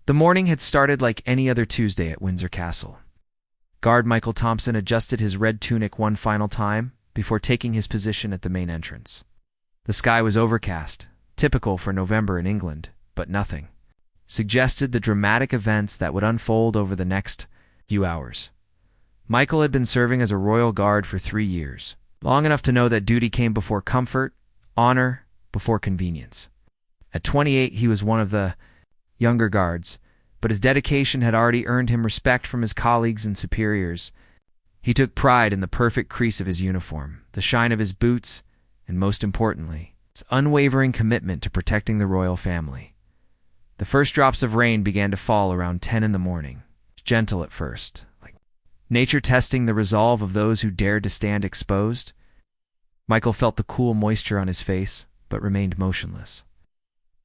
The morning had started like any other Tuesday at Windsor Castle. Guard Michael Thompson adjusted his red tunic one final time before taking his position at the main entrance. The sky was overcast, typical for November in England, but nothing suggested the dramatic events that would unfold over the next few hours. Michael had been serving as a royal guard for 3 years, long enough to know that duty came before comfort, honor before convenience. At 28, he was one of the younger guards, but his dedication had already earned him respect from his colleagues and superiors. He took pride in the perfect crease of his uniform, the shine of his boots, and most importantly, his unwavering commitment to protecting the royal family. The first drops of rain began to fall around 10 in the morning, gentle at first, like nature testing the resolve of those who dared to stand exposed. Michael felt the cool moisture on his face, but remained motionless,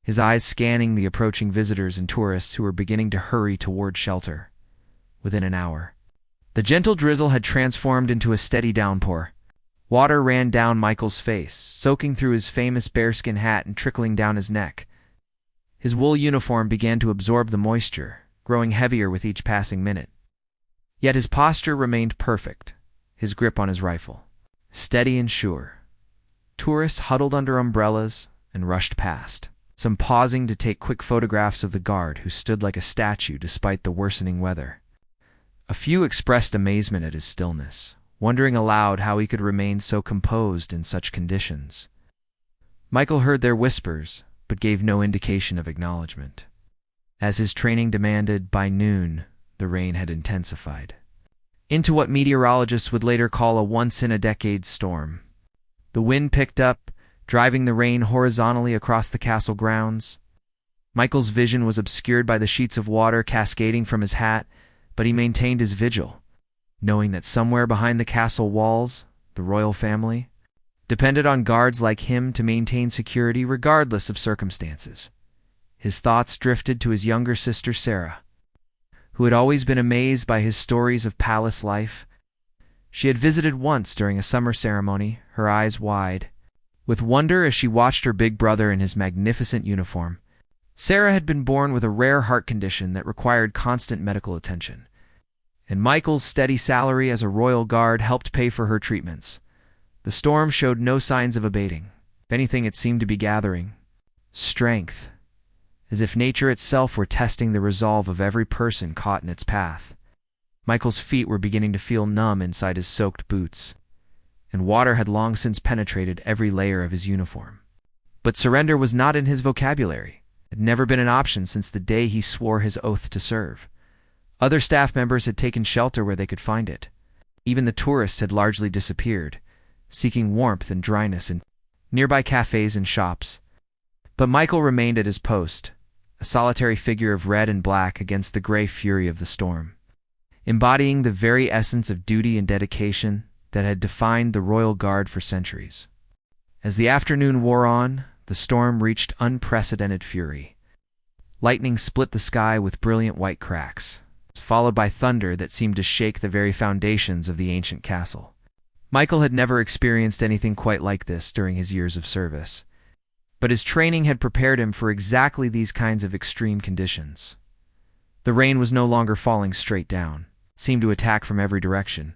his eyes scanning the approaching visitors and tourists who were beginning to hurry toward shelter. Within an hour, the gentle drizzle had transformed into a steady downpour. Water ran down Michael's face, soaking through his famous bearskin hat and trickling down his neck. His wool uniform began to absorb the moisture, growing heavier with each passing minute. Yet his posture remained perfect, his grip on his rifle steady and sure. Tourists huddled under umbrellas and rushed past, some pausing to take quick photographs of the guard who stood like a statue despite the worsening weather. A few expressed amazement at his stillness, wondering aloud how he could remain so composed in such conditions. Michael heard their whispers, but gave no indication of acknowledgement. As his training demanded, by noon, the rain had intensified into what meteorologists would later call a once-in-a-decade storm. The wind picked up, driving the rain horizontally across the castle grounds. Michael's vision was obscured by the sheets of water cascading from his hat, but he maintained his vigil, knowing that somewhere behind the castle walls, the royal family depended on guards like him to maintain security regardless of circumstances. His thoughts drifted to his younger sister Sarah, who had always been amazed by his stories of palace life. She had visited once during a summer ceremony, her eyes wide with wonder as she watched her big brother in his magnificent uniform. Sarah had been born with a rare heart condition that required constant medical attention, and Michael's steady salary as a royal guard helped pay for her treatments. The storm showed no signs of abating. If anything, it seemed to be gathering strength, as if nature itself were testing the resolve of every person caught in its path. Michael's feet were beginning to feel numb inside his soaked boots, and water had long since penetrated every layer of his uniform. But surrender was not in his vocabulary. It had never been an option since the day he swore his oath to serve. Other staff members had taken shelter where they could find it. Even the tourists had largely disappeared, seeking warmth and dryness in nearby cafes and shops. But Michael remained at his post, a solitary figure of red and black against the gray fury of the storm, embodying the very essence of duty and dedication that had defined the royal guard for centuries. As the afternoon wore on, the storm reached unprecedented fury. Lightning split the sky with brilliant white cracks, followed by thunder that seemed to shake the very foundations of the ancient castle. Michael had never experienced anything quite like this during his years of service, but his training had prepared him for exactly these kinds of extreme conditions. The rain was no longer falling straight down. It seemed to attack from every direction,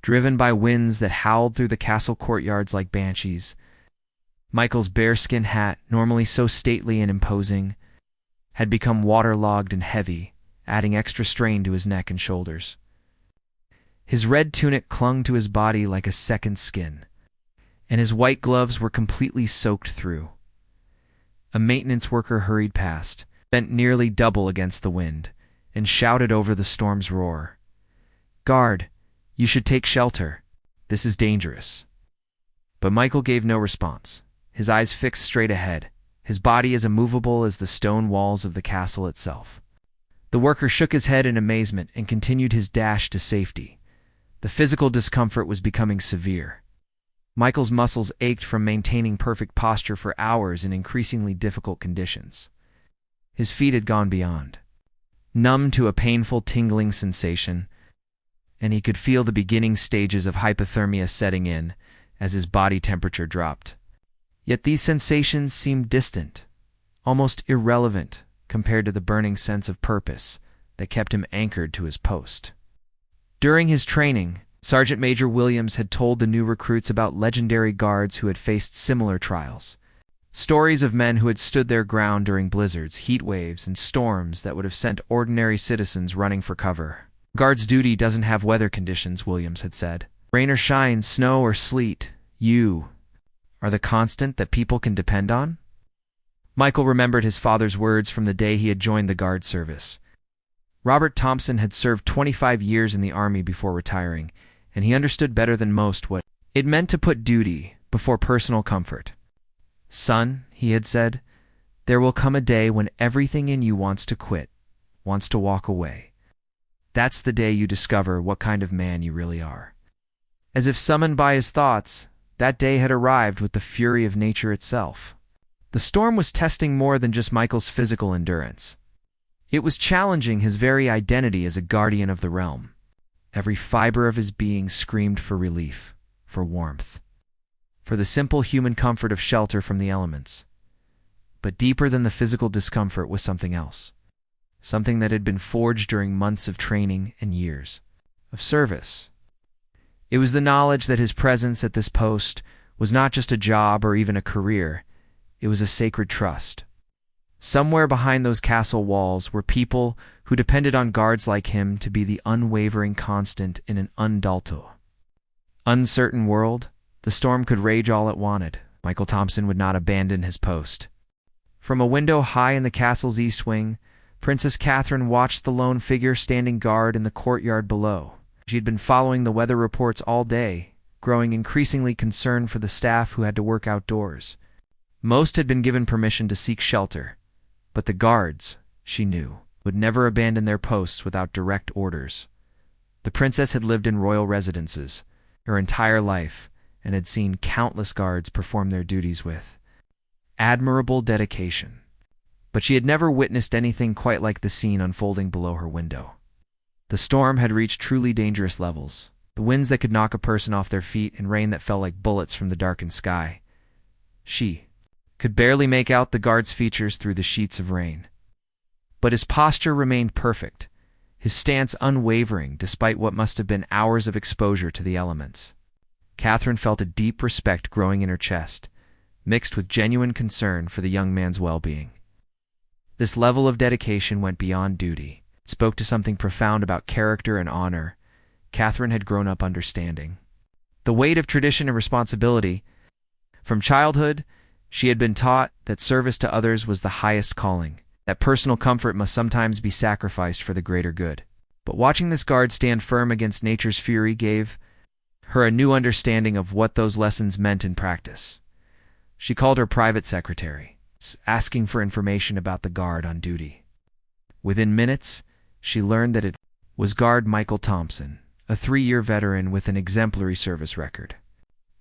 driven by winds that howled through the castle courtyards like banshees. Michael's bearskin hat, normally so stately and imposing, had become waterlogged and heavy, adding extra strain to his neck and shoulders. His red tunic clung to his body like a second skin, and his white gloves were completely soaked through. A maintenance worker hurried past, bent nearly double against the wind, and shouted over the storm's roar, "Guard, you should take shelter. This is dangerous." But Michael gave no response, his eyes fixed straight ahead, his body as immovable as the stone walls of the castle itself. The worker shook his head in amazement and continued his dash to safety. The physical discomfort was becoming severe. Michael's muscles ached from maintaining perfect posture for hours in increasingly difficult conditions. His feet had gone beyond, numb to a painful tingling sensation, and he could feel the beginning stages of hypothermia setting in as his body temperature dropped. Yet these sensations seemed distant, almost irrelevant, compared to the burning sense of purpose that kept him anchored to his post. During his training, Sergeant Major Williams had told the new recruits about legendary guards who had faced similar trials. Stories of men who had stood their ground during blizzards, heat waves, and storms that would have sent ordinary citizens running for cover. Guard's duty doesn't have weather conditions, Williams had said. Rain or shine, snow or sleet, you are the constant that people can depend on? Michael remembered his father's words from the day he had joined the Guard service. Robert Thompson had served 25 years in the Army before retiring, and he understood better than most what it meant to put duty before personal comfort. Son, he had said, there will come a day when everything in you wants to quit, wants to walk away. That's the day you discover what kind of man you really are. As if summoned by his thoughts, that day had arrived with the fury of nature itself. The storm was testing more than just Michael's physical endurance. It was challenging his very identity as a guardian of the realm. Every fiber of his being screamed for relief, for warmth, for the simple human comfort of shelter from the elements. But deeper than the physical discomfort was something else, something that had been forged during months of training and years of service. It was the knowledge that his presence at this post was not just a job or even a career, it was a sacred trust. Somewhere behind those castle walls were people who depended on guards like him to be the unwavering constant in an uncertain world. The storm could rage all it wanted. Michael Thompson would not abandon his post. From a window high in the castle's east wing, Princess Catherine watched the lone figure standing guard in the courtyard below. She had been following the weather reports all day, growing increasingly concerned for the staff who had to work outdoors. Most had been given permission to seek shelter, but the guards, she knew, would never abandon their posts without direct orders. The princess had lived in royal residences her entire life and had seen countless guards perform their duties with admirable dedication. But she had never witnessed anything quite like the scene unfolding below her window. The storm had reached truly dangerous levels, the winds that could knock a person off their feet and rain that fell like bullets from the darkened sky. She could barely make out the guard's features through the sheets of rain. But his posture remained perfect, his stance unwavering despite what must have been hours of exposure to the elements. Catherine felt a deep respect growing in her chest, mixed with genuine concern for the young man's well-being. This level of dedication went beyond duty. It spoke to something profound about character and honor Catherine had grown up understanding. The weight of tradition and responsibility. From childhood, she had been taught that service to others was the highest calling, that personal comfort must sometimes be sacrificed for the greater good. But watching this guard stand firm against nature's fury gave her a new understanding of what those lessons meant in practice. She called her private secretary, asking for information about the guard on duty. Within minutes, she learned that it was Guard Michael Thompson, a 3-year veteran with an exemplary service record.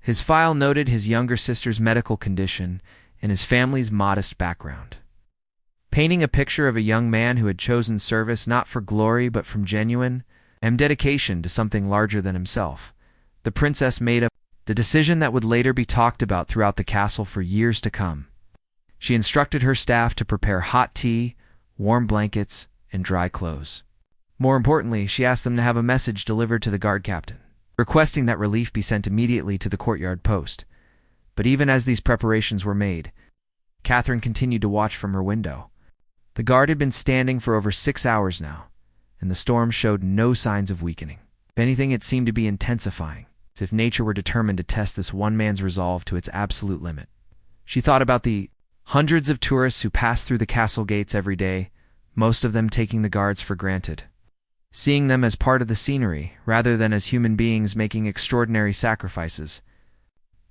His file noted his younger sister's medical condition and his family's modest background, painting a picture of a young man who had chosen service not for glory but from genuine dedication to something larger than himself. The princess made the decision that would later be talked about throughout the castle for years to come. She instructed her staff to prepare hot tea, warm blankets, and dry clothes. More importantly, she asked them to have a message delivered to the guard captain, requesting that relief be sent immediately to the courtyard post. But even as these preparations were made, Catherine continued to watch from her window. The guard had been standing for over 6 hours now, and the storm showed no signs of weakening. If anything, it seemed to be intensifying, as if nature were determined to test this one man's resolve to its absolute limit. She thought about the hundreds of tourists who passed through the castle gates every day, most of them taking the guards for granted, seeing them as part of the scenery rather than as human beings making extraordinary sacrifices.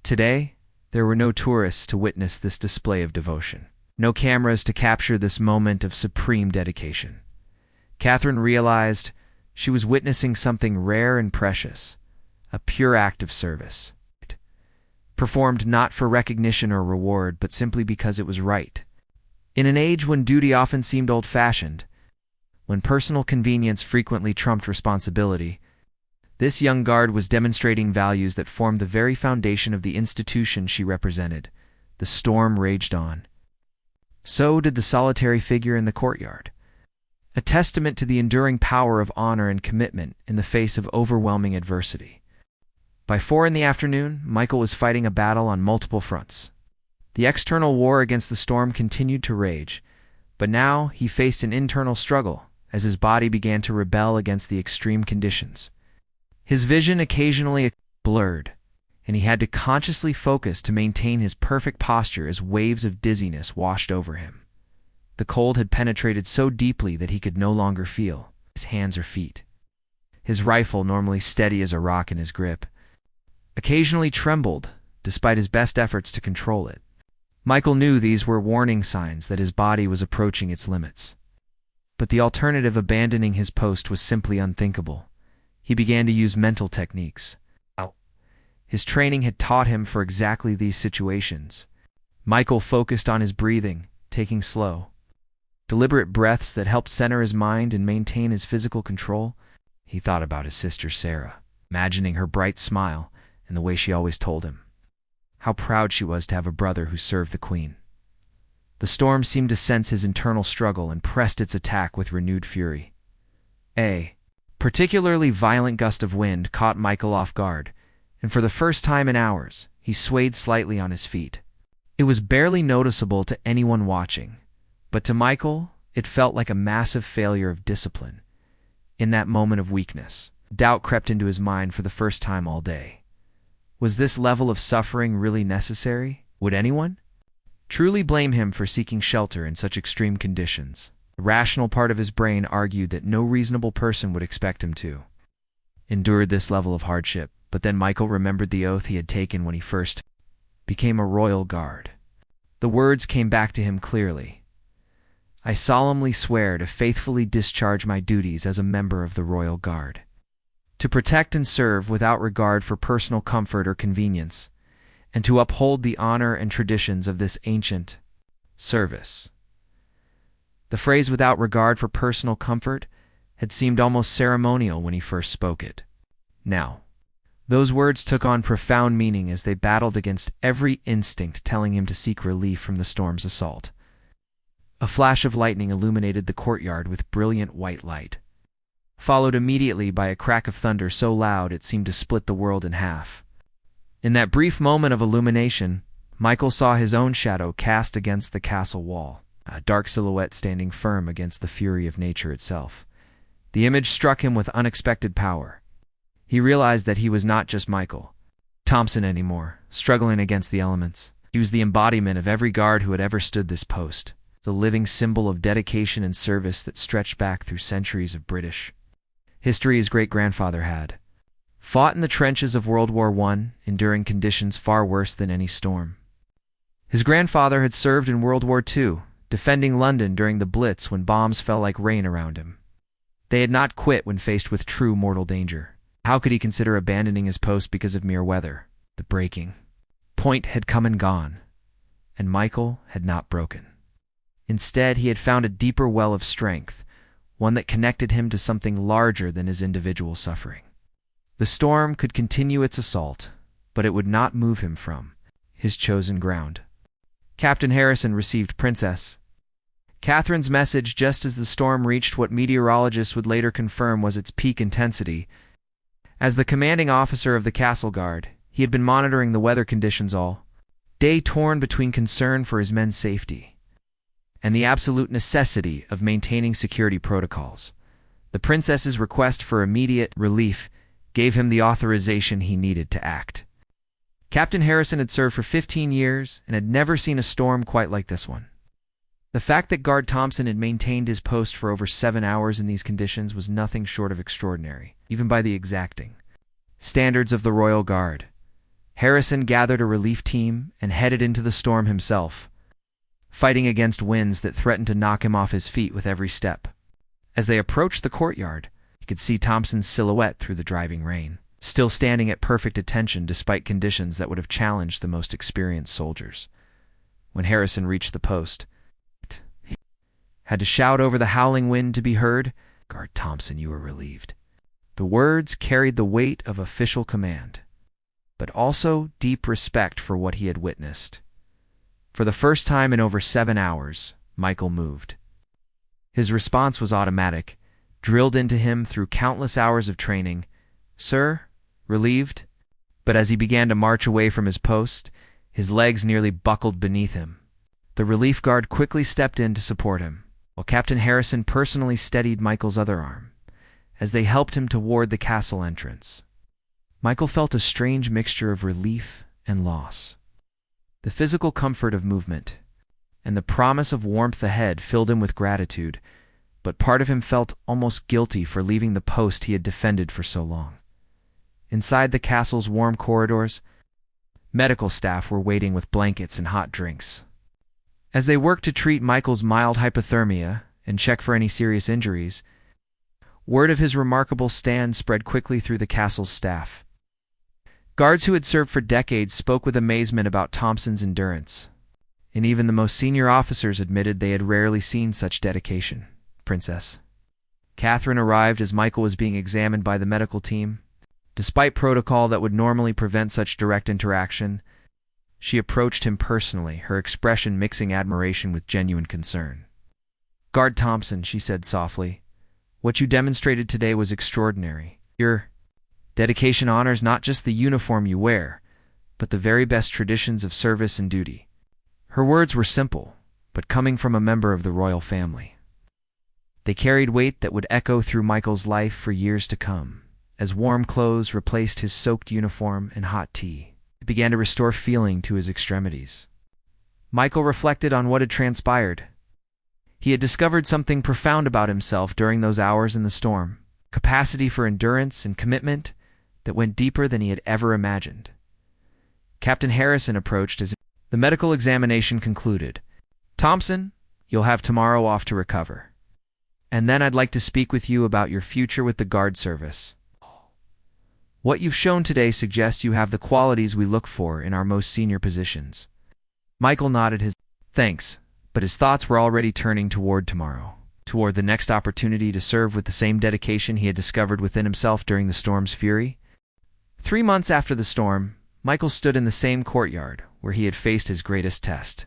Today, there were no tourists to witness this display of devotion, no cameras to capture this moment of supreme dedication. Catherine realized she was witnessing something rare and precious, a pure act of service, performed not for recognition or reward, but simply because it was right. In an age when duty often seemed old-fashioned, when personal convenience frequently trumped responsibility, this young guard was demonstrating values that formed the very foundation of the institution she represented. The storm raged on. So did the solitary figure in the courtyard, a testament to the enduring power of honor and commitment in the face of overwhelming adversity. By 4 in the afternoon, Michael was fighting a battle on multiple fronts. The external war against the storm continued to rage, but now he faced an internal struggle as his body began to rebel against the extreme conditions. His vision occasionally blurred, and he had to consciously focus to maintain his perfect posture as waves of dizziness washed over him. The cold had penetrated so deeply that he could no longer feel his hands or feet. His rifle, normally steady as a rock in his grip, occasionally trembled despite his best efforts to control it. Michael knew these were warning signs that his body was approaching its limits. But the alternative, abandoning his post, was simply unthinkable. He began to use mental techniques. His training had taught him for exactly these situations. Michael focused on his breathing, taking slow, deliberate breaths that helped center his mind and maintain his physical control. He thought about his sister Sarah, imagining her bright smile and the way she always told him how proud she was to have a brother who served the Queen. The storm seemed to sense his internal struggle and pressed its attack with renewed fury. A particularly violent gust of wind caught Michael off guard, and for the first time in hours, he swayed slightly on his feet. It was barely noticeable to anyone watching, but to Michael, it felt like a massive failure of discipline. In that moment of weakness, doubt crept into his mind for the first time all day. Was this level of suffering really necessary? Would anyone truly blame him for seeking shelter in such extreme conditions? The rational part of his brain argued that no reasonable person would expect him to endure this level of hardship. But then Michael remembered the oath he had taken when he first became a royal guard. The words came back to him clearly. "I solemnly swear to faithfully discharge my duties as a member of the royal guard, to protect and serve without regard for personal comfort or convenience, and to uphold the honor and traditions of this ancient service." The phrase "without regard for personal comfort" had seemed almost ceremonial when he first spoke it. Now, those words took on profound meaning as they battled against every instinct telling him to seek relief from the storm's assault. A flash of lightning illuminated the courtyard with brilliant white light, followed immediately by a crack of thunder so loud it seemed to split the world in half. In that brief moment of illumination, Michael saw his own shadow cast against the castle wall, a dark silhouette standing firm against the fury of nature itself. The image struck him with unexpected power. He realized that he was not just Michael Thompson anymore, struggling against the elements. He was the embodiment of every guard who had ever stood this post, the living symbol of dedication and service that stretched back through centuries of British history. His great-grandfather had fought in the trenches of World War I, enduring conditions far worse than any storm. His grandfather had served in World War II, defending London during the Blitz when bombs fell like rain around him. They had not quit when faced with true mortal danger. How could he consider abandoning his post because of mere weather? The breaking point had come and gone, and Michael had not broken. Instead, he had found a deeper well of strength, one that connected him to something larger than his individual suffering. The storm could continue its assault, but it would not move him from his chosen ground. Captain Harrison received Princess Catherine's message just as the storm reached what meteorologists would later confirm was its peak intensity. As the commanding officer of the castle guard, he had been monitoring the weather conditions all day, torn between concern for his men's safety and the absolute necessity of maintaining security protocols. The princess's request for immediate relief gave him the authorization he needed to act. Captain Harrison had served for 15 years and had never seen a storm quite like this one. The fact that Guard Thompson had maintained his post for over 7 hours in these conditions was nothing short of extraordinary, even by the exacting standards of the Royal Guard. Harrison gathered a relief team and headed into the storm himself, fighting against winds that threatened to knock him off his feet with every step. As they approached the courtyard, he could see Thompson's silhouette through the driving rain, still standing at perfect attention despite conditions that would have challenged the most experienced soldiers. When Harrison reached the post, he had to shout over the howling wind to be heard, "Guard Thompson, you are relieved." The words carried the weight of official command, but also deep respect for what he had witnessed. For the first time in over 7 hours, Michael moved. His response was automatic, drilled into him through countless hours of training. "Sir?" Relieved. But as he began to march away from his post, his legs nearly buckled beneath him. The relief guard quickly stepped in to support him, while Captain Harrison personally steadied Michael's other arm, as they helped him toward the castle entrance. Michael felt a strange mixture of relief and loss. The physical comfort of movement and the promise of warmth ahead filled him with gratitude, but part of him felt almost guilty for leaving the post he had defended for so long. Inside the castle's warm corridors, medical staff were waiting with blankets and hot drinks. As they worked to treat Michael's mild hypothermia and check for any serious injuries, word of his remarkable stand spread quickly through the castle's staff. Guards who had served for decades spoke with amazement about Thompson's endurance, and even the most senior officers admitted they had rarely seen such dedication. Princess Catherine arrived as Michael was being examined by the medical team. Despite protocol that would normally prevent such direct interaction, she approached him personally, her expression mixing admiration with genuine concern. "Guard Thompson," she said softly, "what you demonstrated today was extraordinary. Your dedication honors not just the uniform you wear, but the very best traditions of service and duty." Her words were simple, but coming from a member of the royal family, they carried weight that would echo through Michael's life for years to come. As warm clothes replaced his soaked uniform and hot tea, it began to restore feeling to his extremities. Michael reflected on what had transpired. He had discovered something profound about himself during those hours in the storm, capacity for endurance and commitment that went deeper than he had ever imagined. Captain Harrison approached as the medical examination concluded. "Thompson, you'll have tomorrow off to recover. And then I'd like to speak with you about your future with the Guard service. What you've shown today suggests you have the qualities we look for in our most senior positions." Michael nodded his thanks, but his thoughts were already turning toward tomorrow, toward the next opportunity to serve with the same dedication he had discovered within himself during the storm's fury. 3 months after the storm, Michael stood in the same courtyard where he had faced his greatest test.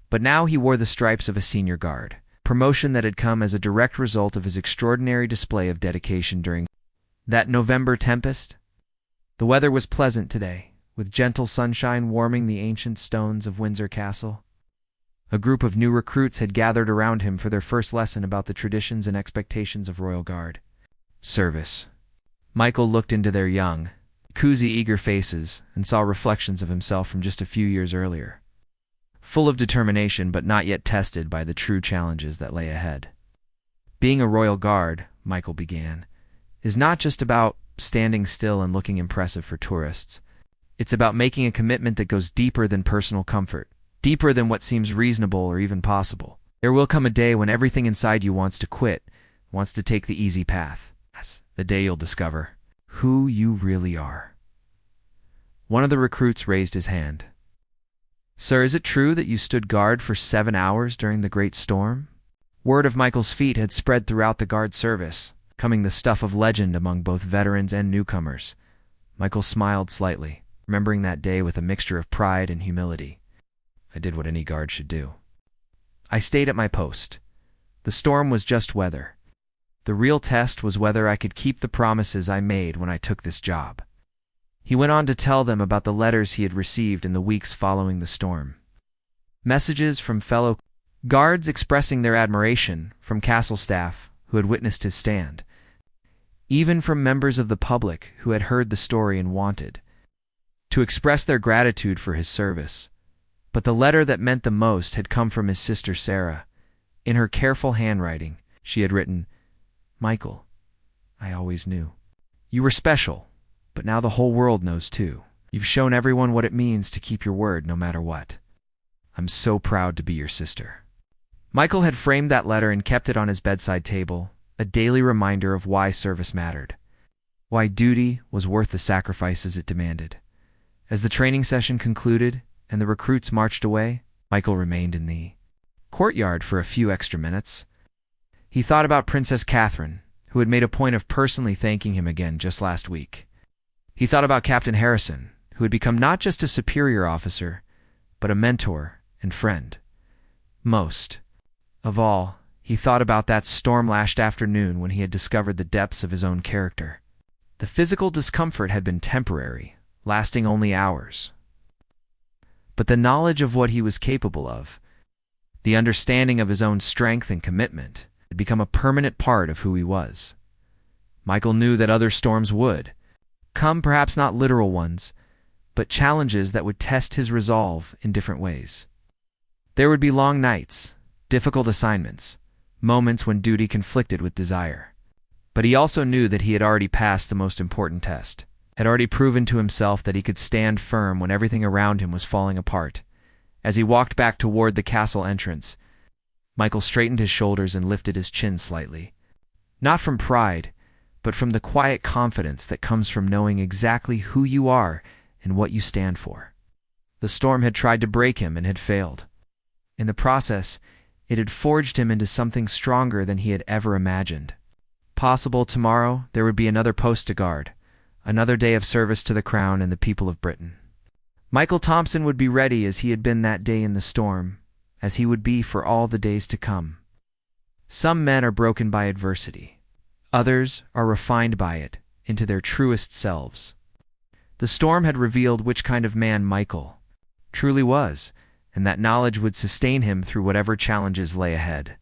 But now he wore the stripes of a senior guard, promotion that had come as a direct result of his extraordinary display of dedication during that November tempest. The weather was pleasant today, with gentle sunshine warming the ancient stones of Windsor Castle. A group of new recruits had gathered around him for their first lesson about the traditions and expectations of Royal Guard service. Michael looked into their young, cozy, eager faces and saw reflections of himself from just a few years earlier, full of determination but not yet tested by the true challenges that lay ahead. "Being a Royal Guard," Michael began, "is not just about standing still and looking impressive for tourists. It's about making a commitment that goes deeper than personal comfort, deeper than what seems reasonable or even possible. There will come a day when everything inside you wants to quit, wants to take the easy path. That's the day you'll discover who you really are." One of the recruits raised his hand. "Sir, is it true that you stood guard for 7 hours during the great storm?" Word of Michael's feat had spread throughout the Guard service, becoming the stuff of legend among both veterans and newcomers. Michael smiled slightly, remembering that day with a mixture of pride and humility. "I did what any guard should do. I stayed at my post. The storm was just weather. The real test was whether I could keep the promises I made when I took this job." He went on to tell them about the letters he had received in the weeks following the storm. Messages from fellow guards expressing their admiration, from castle staff who had witnessed his stand, even from members of the public who had heard the story and wanted to express their gratitude for his service. But the letter that meant the most had come from his sister Sarah. In her careful handwriting, she had written, "Michael, I always knew. You were special, but now the whole world knows too. You've shown everyone what it means to keep your word no matter what. I'm so proud to be your sister." Michael had framed that letter and kept it on his bedside table, a daily reminder of why service mattered, why duty was worth the sacrifices it demanded. As the training session concluded and the recruits marched away, Michael remained in the courtyard for a few extra minutes. He thought about Princess Catherine, who had made a point of personally thanking him again just last week. He thought about Captain Harrison, who had become not just a superior officer, but a mentor and friend. Most of all, he thought about that storm-lashed afternoon when he had discovered the depths of his own character. The physical discomfort had been temporary, lasting only hours. But the knowledge of what he was capable of, the understanding of his own strength and commitment, had become a permanent part of who he was. Michael knew that other storms would come, perhaps not literal ones, but challenges that would test his resolve in different ways. There would be long nights, difficult assignments, moments when duty conflicted with desire. But he also knew that he had already passed the most important test, had already proven to himself that he could stand firm when everything around him was falling apart. As he walked back toward the castle entrance, Michael straightened his shoulders and lifted his chin slightly. Not from pride, but from the quiet confidence that comes from knowing exactly who you are and what you stand for. The storm had tried to break him and had failed. In the process, it had forged him into something stronger than he had ever imagined. Possible tomorrow there would be another post to guard, another day of service to the crown and the people of Britain. Michael Thompson would be ready as he had been that day in the storm, as he would be for all the days to come. Some men are broken by adversity. Others are refined by it into their truest selves. The storm had revealed which kind of man Michael truly was, and that knowledge would sustain him through whatever challenges lay ahead.